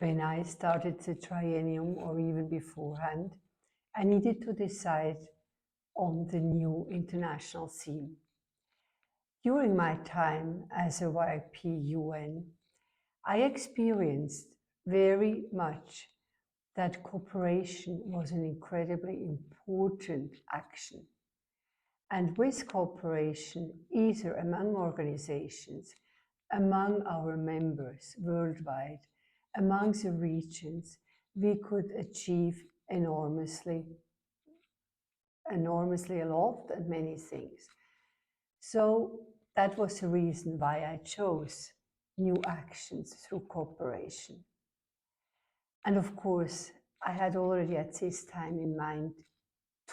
when I started the triennium, or even beforehand, I needed to decide on the new international theme. During my time as a YP UN, I experienced very much that cooperation was an incredibly important action. And with cooperation, either among organizations, among our members worldwide, among the regions, we could achieve enormously a lot and many things. So that was the reason why I chose new actions through cooperation. And of course, I had already at this time in mind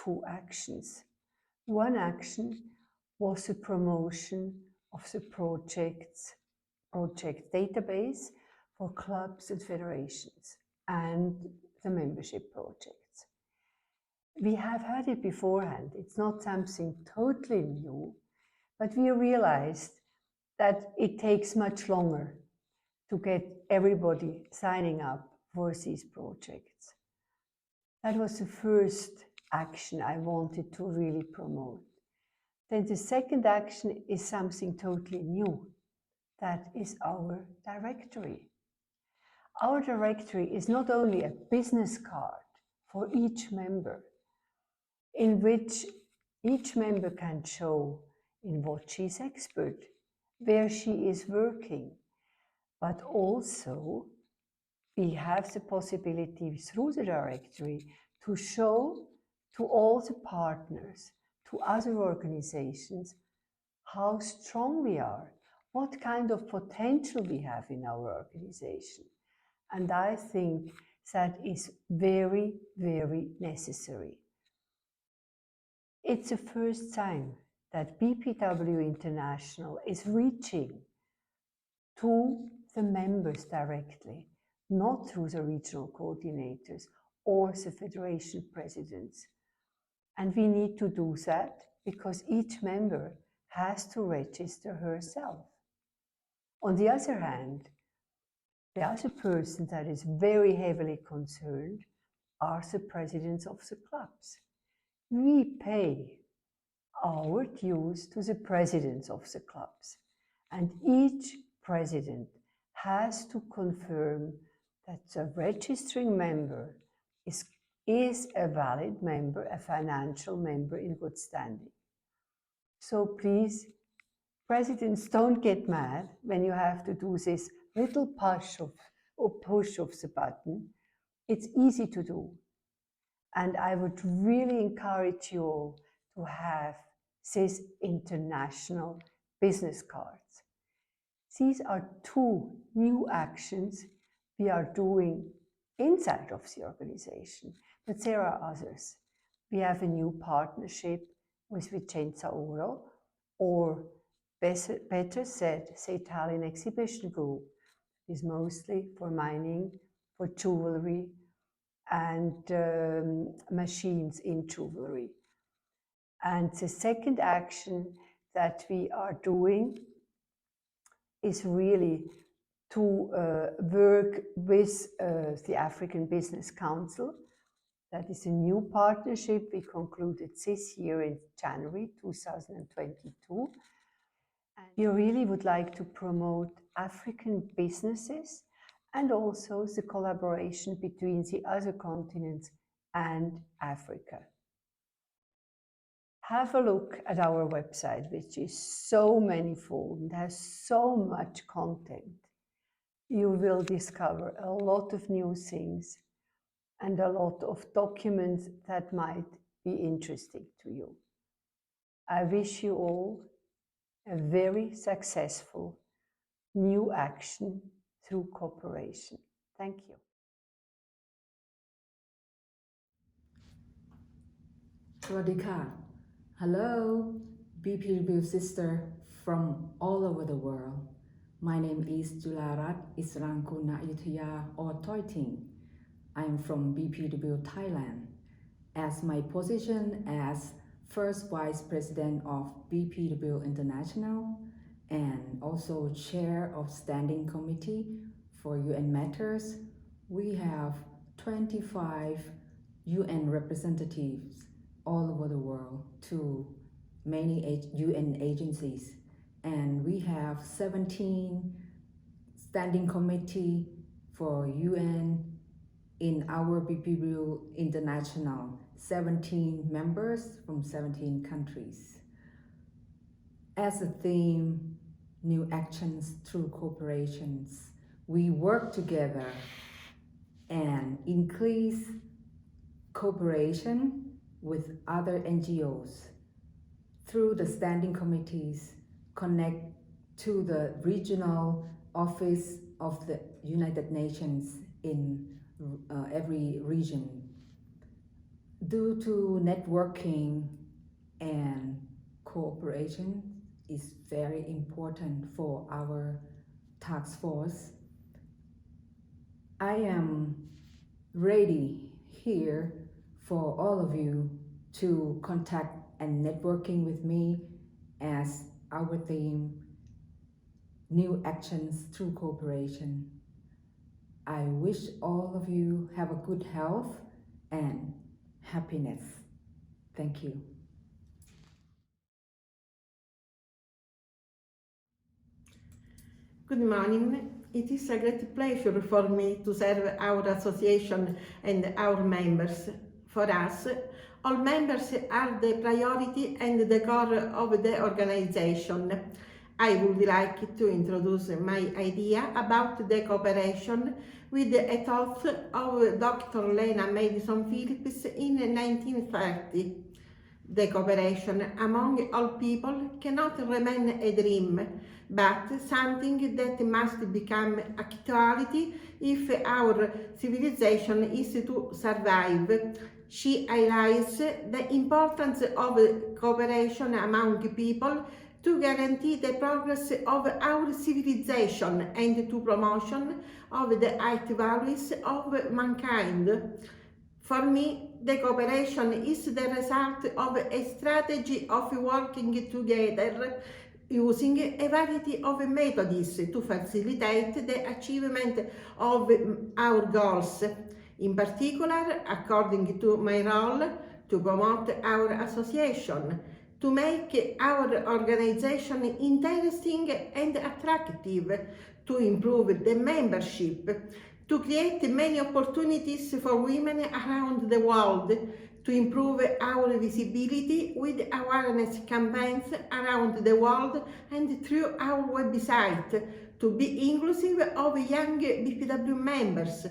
two actions. One action was the promotion of the project database for clubs and federations and the membership projects. We have had it beforehand. It's not something totally new, but we realized that it takes much longer to get everybody signing up for these projects. That was the first action I wanted to really promote. Then the second action is something totally new. That is our directory. Our directory is not only a business card for each member, in which each member can show in what she's expert, where she is working, but also we have the possibility through the directory to show to all the partners, to other organizations, how strong we are, what kind of potential we have in our organization. And I think that is very, very necessary. It's the first time that BPW International is reaching to the members directly, not through the regional coordinators or the federation presidents. And we need to do that because each member has to register herself. On the other hand, the other person that is very heavily concerned are the presidents of the clubs. We pay our dues to the presidents of the clubs, and each president has to confirm that the registering member is a valid member, a financial member in good standing. So please, presidents, don't get mad when you have to do this little push of the button. It's easy to do. And I would really encourage you all to have these international business cards. These are two new actions we are doing inside of the organization, but there are others. We have a new partnership with Vicenza Oro, or better said, the Italian exhibition group is mostly for mining, for jewelry, and machines in jewelry. And the second action that we are doing is really to work with the African Business Council. That is a new partnership we concluded this year in January 2022. And we really would like to promote African businesses and also the collaboration between the other continents and Africa. Have a look at our website, which is so manifold and has so much content. You will discover a lot of new things and a lot of documents that might be interesting to you. I wish you all a very successful new action through cooperation. Thank you. Swadika. Hello, BPW sister from all over the world. My name is Jularat Isrankuna Ayutthaya or Toiting. I am from BPW Thailand. As my position as First Vice President of BPW International and also Chair of Standing Committee for UN Matters, We have 25 UN representatives all over the world to many UN agencies, and we have 17 standing committee for UN in our BPW International, 17 members from 17 countries. As a theme, new actions through cooperations, we work together and increase cooperation with other NGOs through the standing committees, connect to the regional office of the United Nations in every region. Due to networking and cooperation is very important for our task force. I am ready here for all of you to contact and networking with me as our theme, new actions through cooperation. I wish all of you have a good health and happiness. Thank you. Good morning. It is a great pleasure for me to serve our association and our members. For us, all members are the priority and the core of the organization. I would like to introduce my idea about the cooperation with a thought of Dr. Lena Madison Phillips in 1930. The cooperation among all people cannot remain a dream, but something that must become actuality if our civilization is to survive. She highlights the importance of cooperation among people to guarantee the progress of our civilization and to promotion of the high values of mankind. For me, the cooperation is the result of a strategy of working together using a variety of methods to facilitate the achievement of our goals. In particular, according to my role, to promote our association, to make our organization interesting and attractive, to improve the membership, to create many opportunities for women around the world, to improve our visibility with awareness campaigns around the world and through our website, to be inclusive of young BPW members,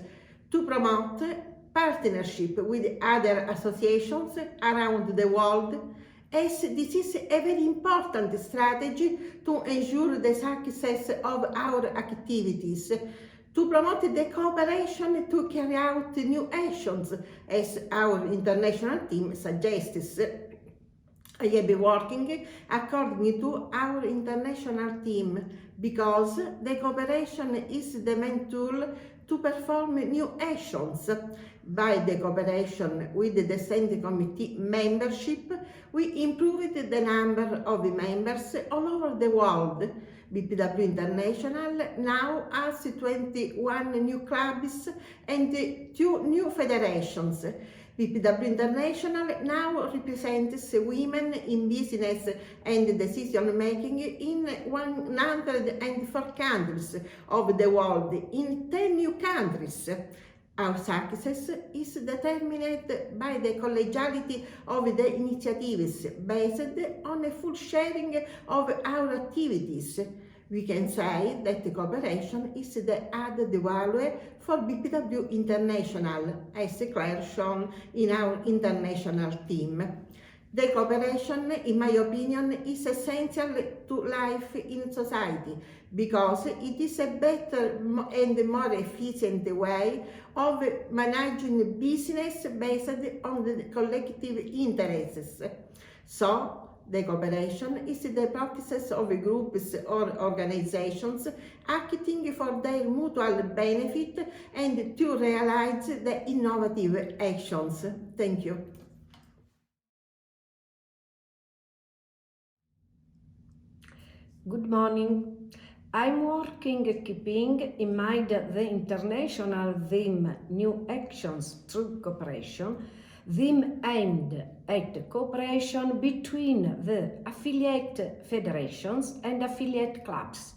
to promote partnership with other associations around the world, as this is a very important strategy to ensure the success of our activities, to promote the cooperation to carry out new actions, as our international team suggests. I have been working according to our international team because the cooperation is the main tool to perform new actions. By the cooperation with the Standing Committee membership, we improved the number of members all over the world. BPW International now has 21 new clubs and 2 new federations. BPW International now represents women in business and decision making in 104 countries of the world, in 10 new countries. Our success is determined by the collegiality of the initiatives based on a full sharing of our activities. We can say that the cooperation is the added value for BPW International, as Claire shown in our international team. The cooperation, in my opinion, is essential to life in society because it is a better and more efficient way of managing business based on the collective interests. So, the cooperation is the practice of groups or organizations acting for their mutual benefit and to realize the innovative actions. Thank you. Good morning. I'm working keeping in mind the international theme New Actions Through Cooperation, theme aimed at cooperation between the affiliate federations and affiliate clubs.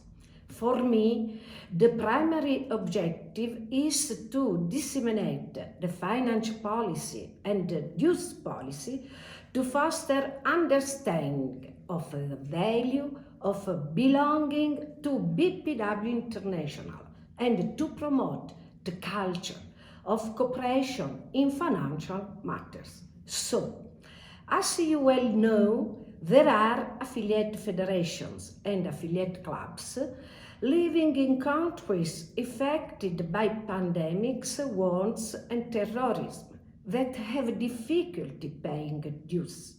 For me, the primary objective is to disseminate the financial policy and the dues policy to foster understanding of the value of belonging to BPW International and to promote the culture of cooperation in financial matters. So, as you well know, there are affiliate federations and affiliate clubs living in countries affected by pandemics, wars, and terrorism that have difficulty paying dues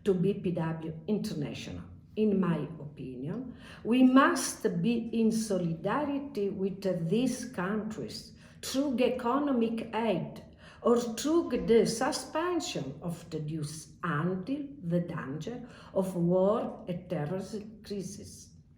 to BPW International. In my opinion, we must be in solidarity with these countries through economic aid or through the suspension of the dues until the danger of war and terrorism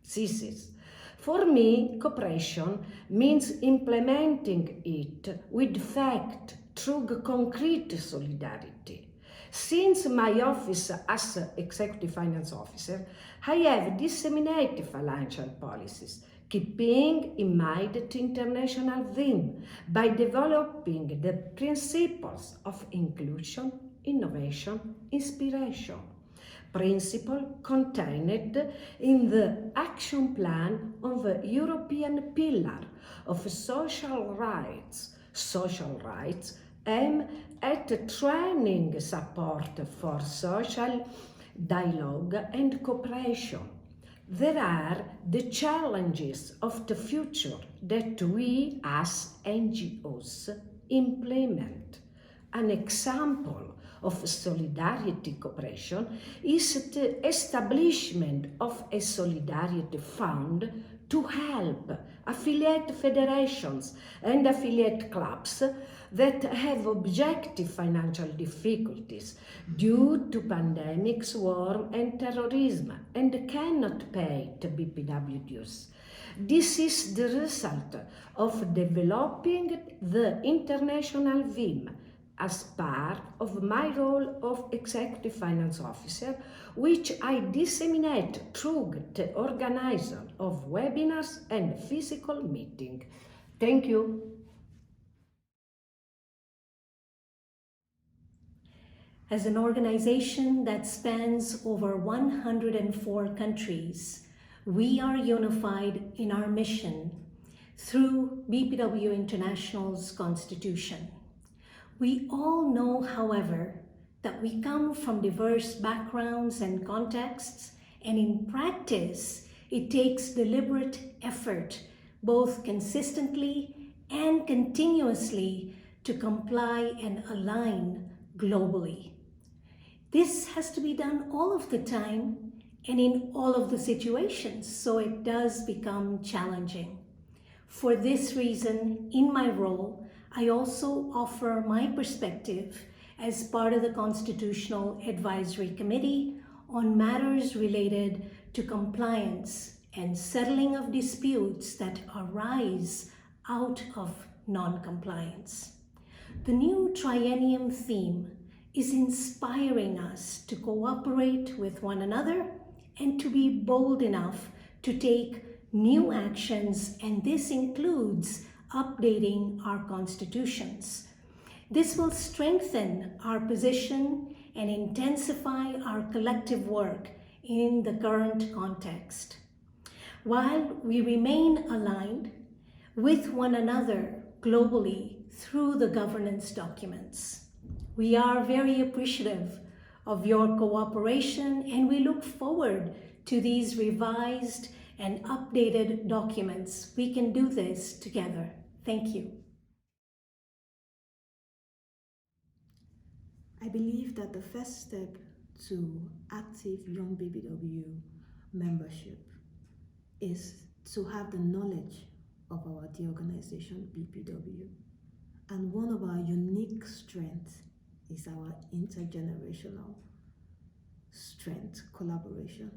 ceases. For me, cooperation means implementing it with fact through concrete solidarity. Since my office as Executive Finance Officer, I have disseminated financial policies, keeping in mind the international theme by developing the principles of inclusion, innovation, inspiration. Principle contained in the action plan of the European Pillar of Social Rights. Social rights aim at training support for social dialogue and cooperation. There are the challenges of the future that we as NGOs implement. An example of solidarity cooperation is the establishment of a solidarity fund to help affiliate federations and affiliate clubs that have objective financial difficulties due to pandemics, war and terrorism and cannot pay the BPW dues. This is the result of developing the international theme as part of my role of Executive Finance Officer, which I disseminate through the organization of webinars and physical meetings. Thank you. As an organization that spans over 104 countries, we are unified in our mission through BPW International's Constitution. We all know, however, that we come from diverse backgrounds and contexts, and in practice, it takes deliberate effort, both consistently and continuously, to comply and align globally. This has to be done all of the time and in all of the situations, so it does become challenging. For this reason, in my role, I also offer my perspective as part of the Constitutional Advisory Committee on matters related to compliance and settling of disputes that arise out of non-compliance. The new triennium theme is inspiring us to cooperate with one another and to be bold enough to take new actions, and this includes updating our constitutions. This will strengthen our position and intensify our collective work in the current context. While we remain aligned with one another globally through the governance documents, we are very appreciative of your cooperation, and we look forward to these revised and updated documents. We can do this together. Thank you. I believe that the first step to active young BPW membership is to have the knowledge of our dear organization BPW. And one of our unique strengths is our intergenerational strength, collaboration.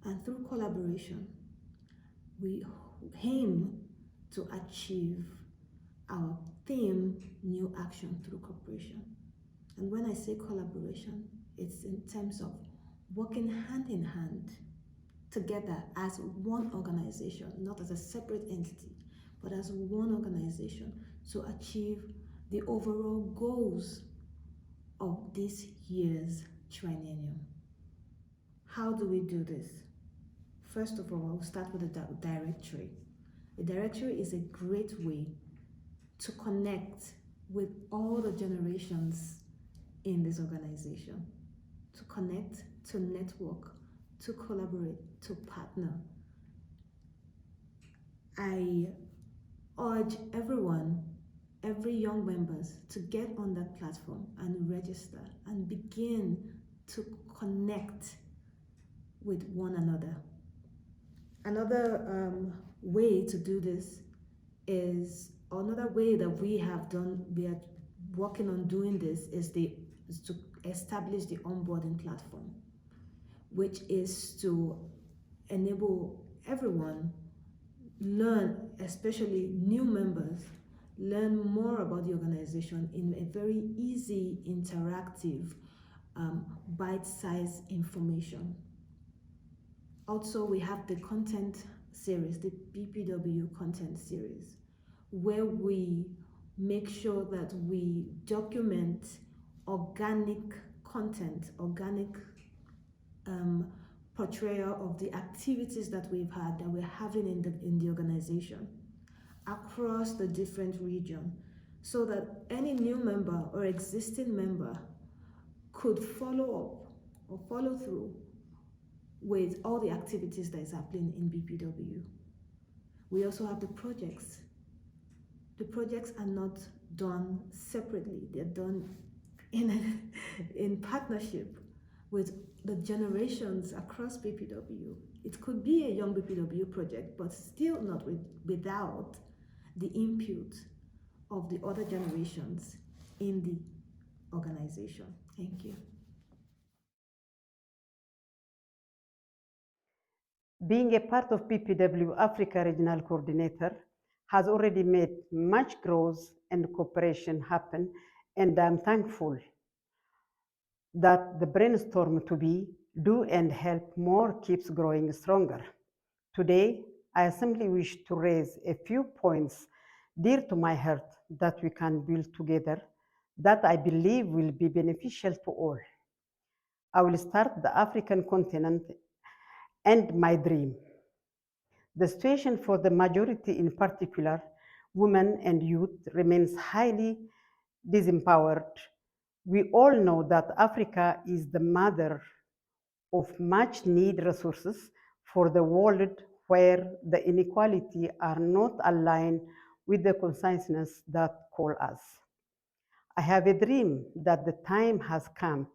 And through collaboration, we aim to achieve our theme, New Action Through Cooperation. And when I say collaboration, it's in terms of working hand in hand together as one organization, not as a separate entity, but as one organization to achieve the overall goals of this year's triennium. How do we do this? First of all, I'll start with the directory. The directory is a great way to connect with all the generations in this organization, to connect, to network, to collaborate, to partner. I urge everyone, every young members, to get on that platform and register and begin to connect with one another. Another way to do this is, another way that we are working on doing this is to establish the onboarding platform, which is to enable everyone learn, especially new members, learn more about the organization in a very easy, interactive, bite-sized information. Also, we have the content series, the BPW content series, where we make sure that we document organic content, organic portrayal of the activities that we've had, that we're having in the organization across the different regions, so that any new member or existing member could follow up or follow through with all the activities that is happening in BPW. We also have the projects. The projects are not done separately, they're done in partnership with the generations across BPW. It could be a young BPW project, but still not without the input of the other generations in the organization. Thank you. Being a part of BPW Africa Regional Coordinator has already made much growth and cooperation happen, and I'm thankful that the brainstorm to be, do and help more keeps growing stronger. Today, I simply wish to raise a few points dear to my heart that we can build together, that I believe will be beneficial to all. I will start the African continent and my dream. The situation for the majority, in particular women and youth, remains highly disempowered. We all know that Africa is the mother of much needed resources for the world, where the inequality are not aligned with the consciousness that call us. I have a dream that the time has come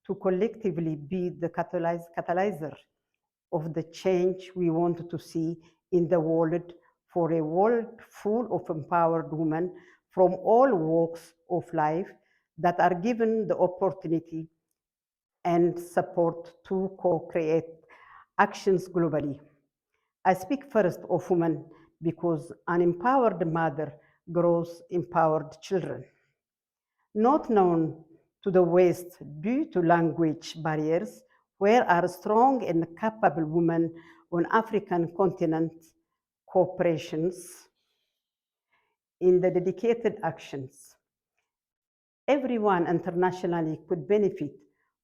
to collectively be the catalyzer of the change we want to see in the world, for a world full of empowered women from all walks of life that are given the opportunity and support to co-create actions globally. I speak first of women because an empowered mother grows empowered children. Not known to the West due to language barriers, where are strong and capable women on African continent cooperations in the dedicated actions. Everyone internationally could benefit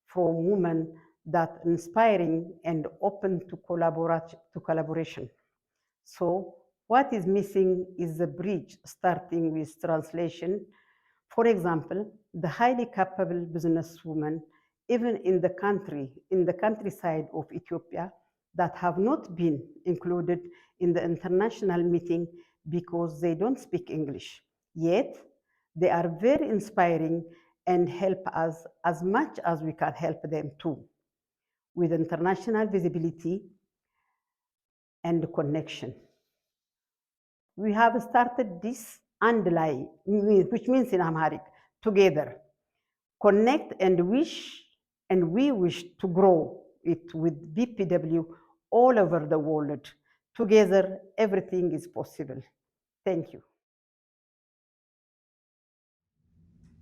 from women that inspiring and open to collaboration. So what is missing is the bridge, starting with translation. For example, the highly capable businesswomen, even in the countryside of Ethiopia, that have not been included in the international meeting because they don't speak English. Yet, they are very inspiring and help us as much as we can help them too, with international visibility and connection. We have started this andalai, which means in Amharic, together. Connect and we wish to grow it with BPW all over the world Together, everything is possible. Thank you.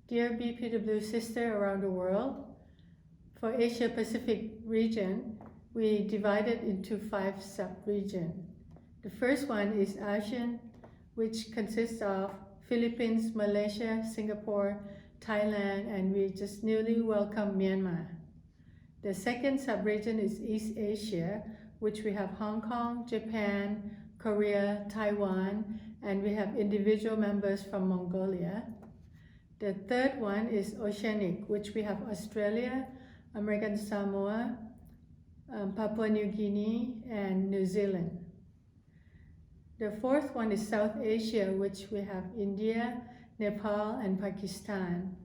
Dear BPW sister around the world, for Asia Pacific region, we divided into 5 sub-regions. The first one is ASEAN, which consists of Philippines, Malaysia, Singapore, Thailand, and we just newly welcomed Myanmar. The second sub-region is East Asia, which we have Hong Kong, Japan, Korea, Taiwan, and we have individual members from Mongolia. The third one is Oceanic, which we have Australia, American Samoa, Papua New Guinea, and New Zealand. The fourth one is South Asia, which we have India, Nepal, and Pakistan.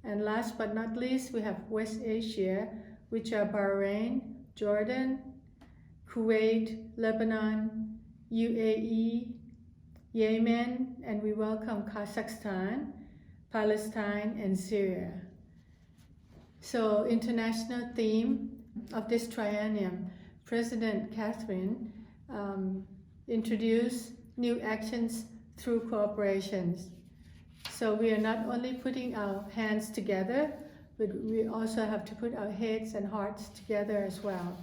And last but not least, we have West Asia, which are Bahrain, Jordan, Kuwait, Lebanon, UAE, Yemen, and we welcome Kazakhstan, Palestine, and Syria. So, international theme of this triennium, President Catherine introduced new actions through cooperations. So we are not only putting our hands together, but we also have to put our heads and hearts together as well.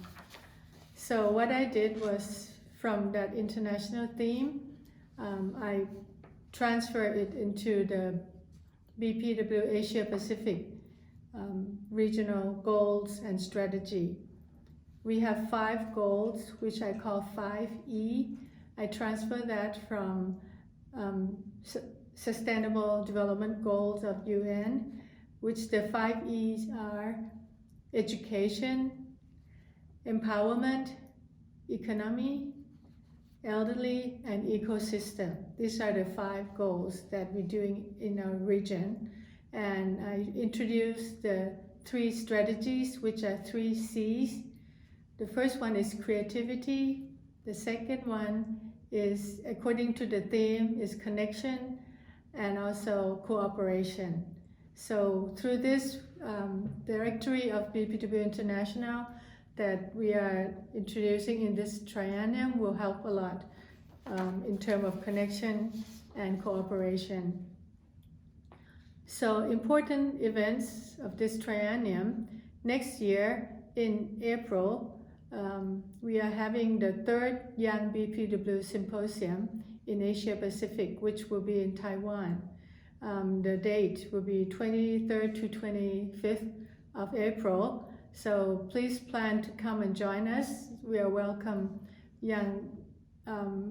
So what I did was, from that international theme, I transferred it into the BPW Asia Pacific regional goals and strategy. We have 5 goals, which I call 5E. I transfer that from Sustainable Development Goals of UN, which the 5 E's are education, empowerment, economy, elderly, and ecosystem. These are the 5 goals that we're doing in our region. And I introduced the 3 strategies, which are 3 C's. The first one is creativity. The second one is, according to the theme, is connection and also cooperation. So through this directory of BPW International that we are introducing in this triennium will help a lot in terms of connection and cooperation. So important events of this triennium. Next year in April, we are having the 3rd Young BPW Symposium in Asia Pacific, which will be in Taiwan. The date will be 23rd to 25th of April. So please plan to come and join us. We are welcome young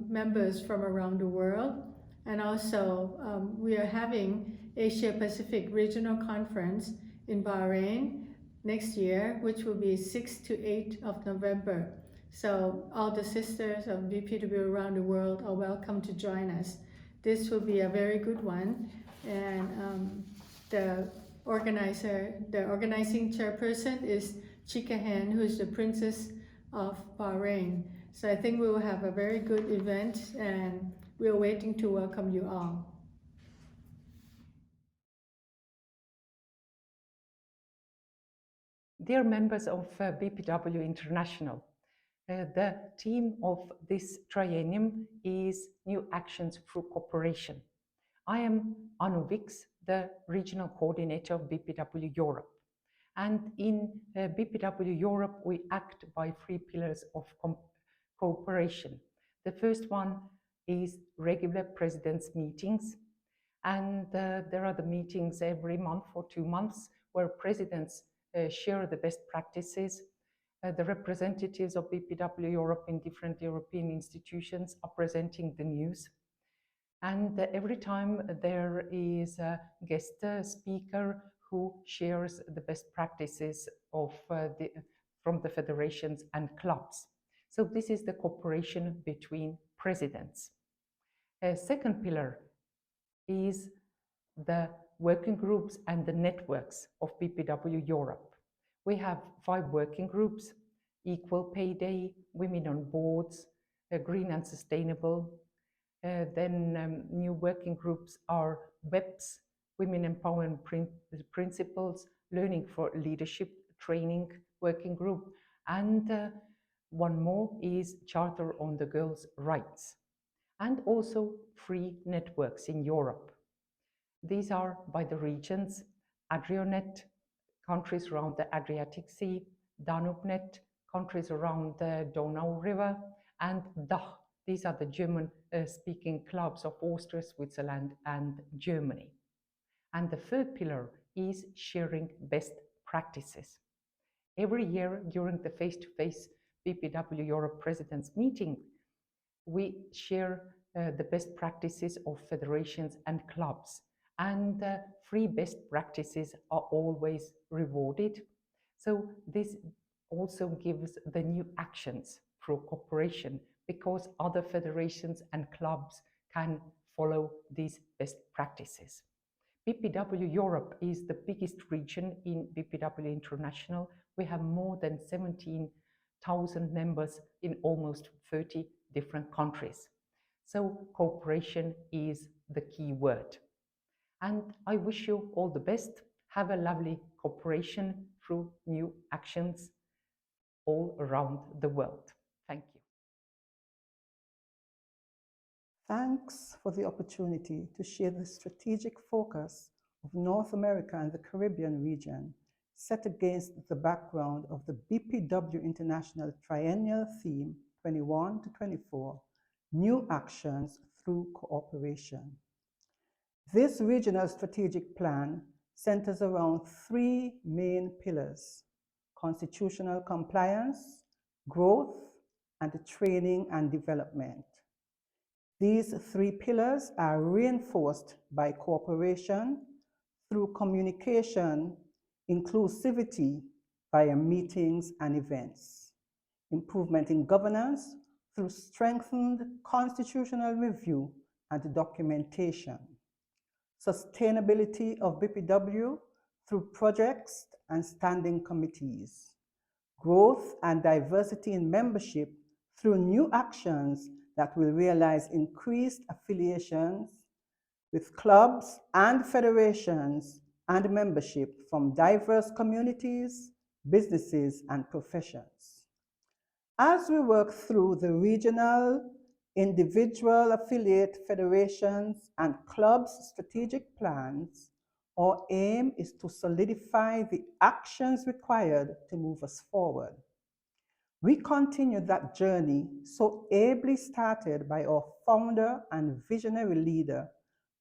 members from around the world. And also we are having Asia Pacific Regional Conference in Bahrain next year, which will be 6th to 8th of November. So all the sisters of BPW around the world are welcome to join us. This will be a very good one. And the organizing chairperson is Chikahan, who is the Princess of Bahrain. So I think we will have a very good event, and we are waiting to welcome you all. Dear members of BPW International, the theme of this triennium is New Actions Through Cooperation. I am Anu Vix, the Regional Coordinator of BPW Europe. And in BPW Europe, we act by 3 pillars of cooperation. The first one is regular presidents' meetings. And there are the meetings every month for 2 months where presidents share the best practices. The representatives of BPW Europe in different European institutions are presenting the news. And every time there is a guest speaker who shares the best practices of from the federations and clubs. So this is the cooperation between presidents. A second pillar is the working groups and the networks of BPW Europe. We have 5 working groups: Equal Pay Day, Women on Boards, Green and Sustainable. Then new working groups are WEPS, Women Empowerment Principles, Learning for Leadership Training Working Group, and One more is Charter on the Girls' Rights, and also free networks in Europe. These are by the regions: Adrianet, countries around the Adriatic Sea; DanubeNet, countries around the Donau River; and DACH. These are the German-speaking clubs of Austria, Switzerland, and Germany. And the third pillar is sharing best practices. Every year during the face-to-face BPW Europe Presidents meeting, we share the best practices of federations and clubs, and free best practices are always rewarded. So this also gives the new actions through cooperation, because other federations and clubs can follow these best practices. BPW Europe is the biggest region in BPW International. We have more than 17,000 members in almost 30 different countries. So cooperation is the key word. And I wish you all the best. Have a lovely cooperation through new actions all around the world. Thank you. Thanks for the opportunity to share the strategic focus of North America and the Caribbean region, set against the background of the BPW International Triennial Theme 21 to 24, New Actions Through Cooperation. This regional strategic plan centers around three main pillars: constitutional compliance, growth, and training and development. These three pillars are reinforced by cooperation through communication, inclusivity via meetings and events, improvement in governance through strengthened constitutional review and documentation, sustainability of BPW through projects and standing committees, growth and diversity in membership through new actions that will realize increased affiliations with clubs and federations and membership from diverse communities, businesses, and professions. As we work through the regional, individual affiliate federations and clubs' strategic plans, our aim is to solidify the actions required to move us forward. We continue that journey so ably started by our founder and visionary leader,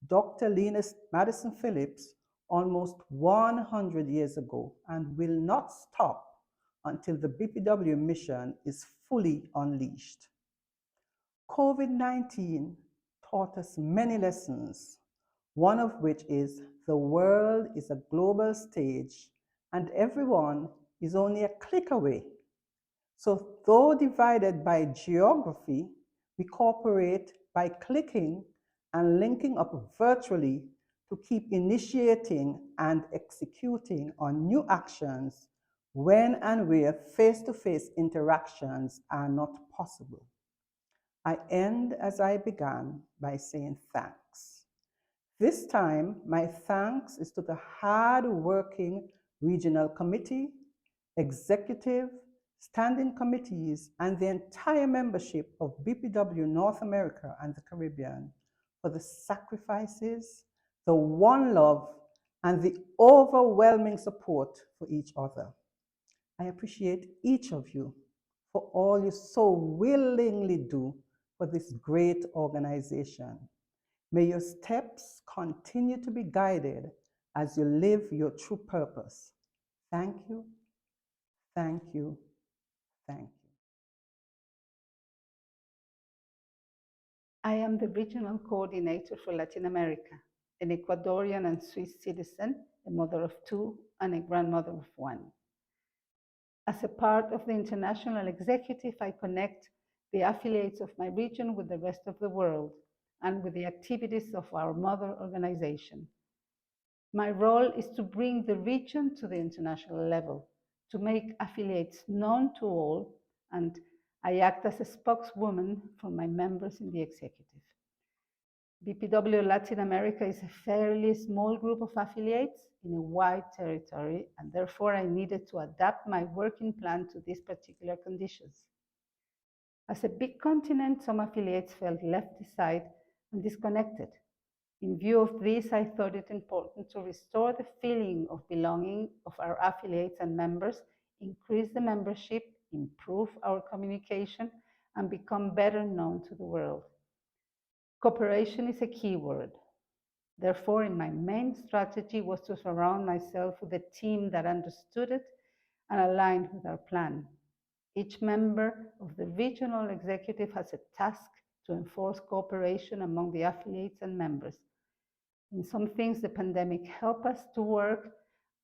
Dr. Linus Madison Phillips, almost 100 years ago, and will not stop until the BPW mission is fully unleashed. COVID-19 taught us many lessons, one of which is the world is a global stage and everyone is only a click away. So though divided by geography, we cooperate by clicking and linking up virtually to keep initiating and executing on new actions when and where face-to-face interactions are not possible. I end as I began by saying thanks. This time, my thanks is to the hard-working regional committee, executive, standing committees, and the entire membership of BPW North America and the Caribbean for the sacrifices, the one love, and the overwhelming support for each other. I appreciate each of you for all you so willingly do for this great organization. May your steps continue to be guided as you live your true purpose. Thank you, thank you, thank you. I am the Regional Coordinator for Latin America, an Ecuadorian and Swiss citizen, a mother of two, and a grandmother of one. As a part of the International Executive, I connect the affiliates of my region with the rest of the world and with the activities of our mother organization. My role is to bring the region to the international level, to make affiliates known to all, and I act as a spokeswoman for my members in the executive. BPW Latin America is a fairly small group of affiliates in a wide territory, and therefore I needed to adapt my working plan to these particular conditions. As a big continent, some affiliates felt left aside and disconnected. In view of this, I thought it important to restore the feeling of belonging of our affiliates and members, increase the membership, improve our communication, and become better known to the world. Cooperation is a key word. Therefore, in my main strategy was to surround myself with a team that understood it and aligned with our plan. Each member of the regional executive has a task to enforce cooperation among the affiliates and members. In some things, the pandemic helped us to work,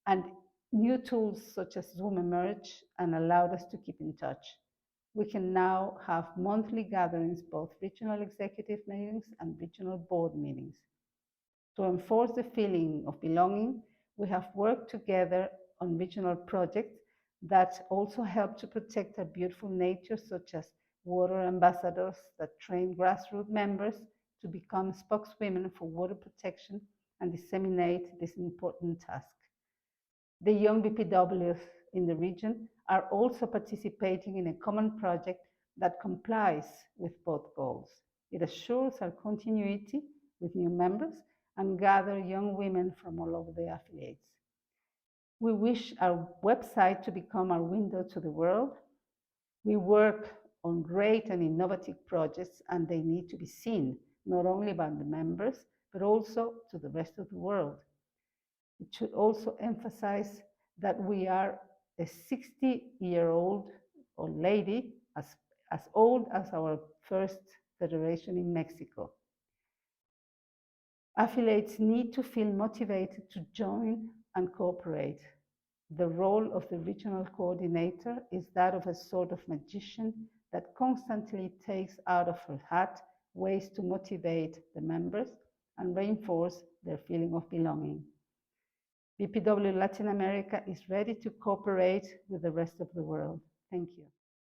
and new tools such as Zoom emerged and allowed us to keep in touch. We can now have monthly gatherings, both regional executive meetings and regional board meetings. To enforce the feeling of belonging, we have worked together on regional projects that also help to protect our beautiful nature, such as water ambassadors that train grassroots members to become spokeswomen for water protection and disseminate this important task. The young BPWs in the region are also participating in a common project that complies with both goals. It assures our continuity with new members and gather young women from all over the affiliates. We wish our website to become our window to the world. We work on great and innovative projects, and they need to be seen not only by the members, but also to the rest of the world. It should also emphasize that we are a 60-year-old old lady, as old as our first federation in Mexico. Affiliates need to feel motivated to join and cooperate. The role of the regional coordinator is that of a sort of magician that constantly takes out of her hat ways to motivate the members and reinforce their feeling of belonging. BPW Latin America is ready to cooperate with the rest of the world. Thank you.